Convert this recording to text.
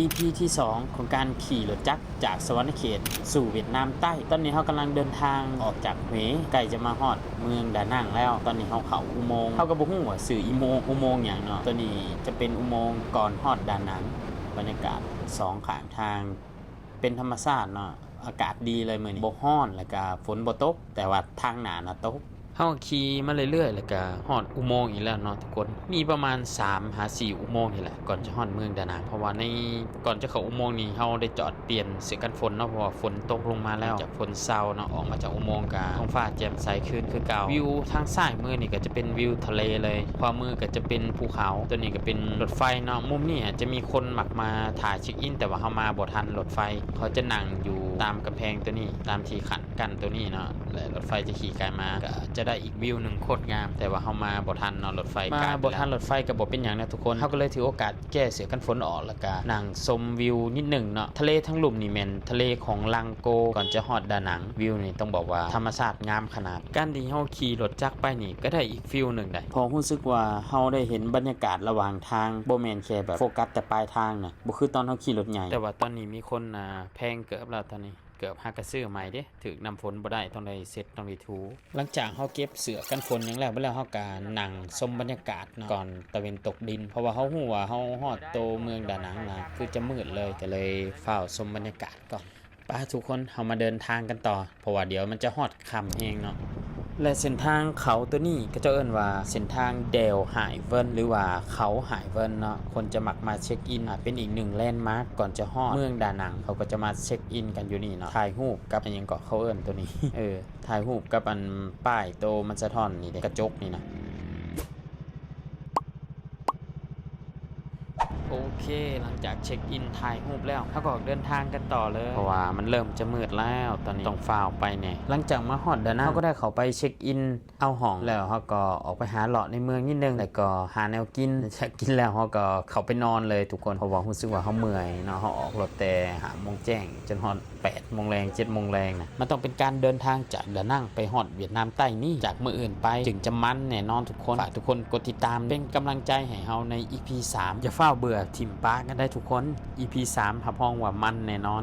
EP ที่2ของการขี่รถจักรจากสวรรณเขตสู่เวียดนามใต้ตอนนี้เรากำลังเดินทางออกจากเหใกล้จะมาฮอดเมืองดานังแล้วตอนนี้เราเข้าอุโมงค์เขาก็บ่ฮู้ว่าสื่ออุโมงค์หยังเนาะตัวนี้จะเป็นอุโมงค์ก่อนฮอดดานังบรรยากาศ2ข้างทางเป็นธรรมชาติเนาะอากาศดีเลยมื้อนี้บ่ร้อนแล้วก็ฝนบ่ตกแต่ว่าทางหน้าน่ะตกเฮาขี่มาเรื่อยๆแล้วก็ฮอดอุโมงค์อีกแล้วเนาะทุกคนมีประมาณ3-4อุโมงค์นี่แหละก่อนจะฮอดเมืองดานังเพราะว่าในก่อนจะเข้าอุโมงค์นี้เฮาได้จอดเปลี่ยนเสื้อกันฝนเนาะเพราะว่าฝนตกลงมาแล้วจากฝนเซาเนาะออกมาจากอุโมงค์ก็ท้องฟ้าแจ่มใสขึ้นคือเก่าวิวทางซ้ายมือนี่ก็จะเป็นวิวทะเลเลยขวามือก็จะเป็นภูเขาตัวนี้ก็เป็นรถไฟเนาะมุมนี้จะมีคนมักมาถ่ายเช็คอินแต่ว่าเฮามาบ่ทันรถไฟเขาจะนั่งอยู่ตามกำแพงตัวนี้ตามที่ขันกันตัวนี้เนาะและรถไฟจะขี่ไกลมาก็จะได้อีกวิวนึงโคตรงามแต่ว่าเฮามาบ่ทันเนาะรถไฟมาบ่ทันรถไฟก็บ่เป็นหยังนะทุกคนเฮาก็เลยถือโอกาสแก้เสื้อกันฝนออกแล้วก็นั่งชมวิวนิดนึงเนาะทะเลทั้งลุ่มนี่แม่นทะเลของลังโกก่อนจะฮอดดานังวิวนี่ต้องบอกว่าธรรมชาติงามขนาดการที่เฮาขี่รถจักรไปนี่ก็ได้อีกฟิลนึงได้พอรู้สึกว่าเฮาได้เห็นบรรยากาศระหว่างทางบ่แม่นแค่แบบโฟกัสแต่ปลายทางน่ะบ่คือตอนเฮาขี่รถใหญ่แต่ว่าตอนนี้มีคนแพงเกือบแล้วตอนนี้เกือบหักกระซื้อใหม่เด้ถึกน้ำฝนบ่ได้ต้องได้เซ็ตต้องได้ถูหลังจากเฮาเก็บเสื้อกันฝนหยังแล้วเฮาก็นั่งชมบรรยากาศเนาะก่อนตะเวนตกดินเพราะว่าเฮาฮู้ว่าเฮาฮอดโตเมืองดานังนะคือจะมืดเลยก็เลยเฝ้าชมบรรยากาศก่อนไปทุกคนเฮามาเดินทางกันต่อเพราะว่าเดี๋ยวมันจะฮอดค่ำเองเนาะและเส้นทางเขาตัวนี้ก็จะเอิ้นว่าเส้นทางเดลหายเวินหรือว่าเขาหายเวินเนาะคนจะมักมาเช็คอินเป็นอีกหนึ่งแลนด์มาร์กก่อนจะฮอดเมืองดานังเขาก็จะมาเช็คอินกันอยู่นี่เนาะถ่ายรูปกับอันยังเกาะเขาเอิ้นตัวนี้ ถ่ายรูปกับอันป้ายโตมันสะท้อนนี่เด้กระจกนี่นะโอเคหลังจากเช็คอินถ่ายรูปแล้วเขาก็เดินทางกันต่อเลยเพราะว่ามันเริ่มจะมืดแล้วตอนนี้ต้องฝ่าวไปเนี่ยหลังจากมาฮอดดานังเขาก็ได้เข้าไปเช็คอินเอาห้องแล้วเขาก็ออกไปหาเลาะในเมืองนิดนึงแล้วก็หาแนวกินจากกินแล้วเขาก็เข้าไปนอนเลยทุกคนเพราะว่ารู้สึกว่าเขาเมื่อยเนาะเขาออกรถแต่5 โมงแจ้งจนฮอด8 โมงแรง7 โมงแรงนะมันต้องเป็นการเดินทางจากดานังไปฮอดเวียดนามใต้นี่จากมืออื่นไปถึงจะมันแน่นอนทุกคนฝากทุกคนกดติดตามเป็นกำลังใจให้เฮาใน EP 3อย่าเฝ้าเบื่อทิมปากันได้ทุกคน EP 3รับรองว่ามันแน่นอน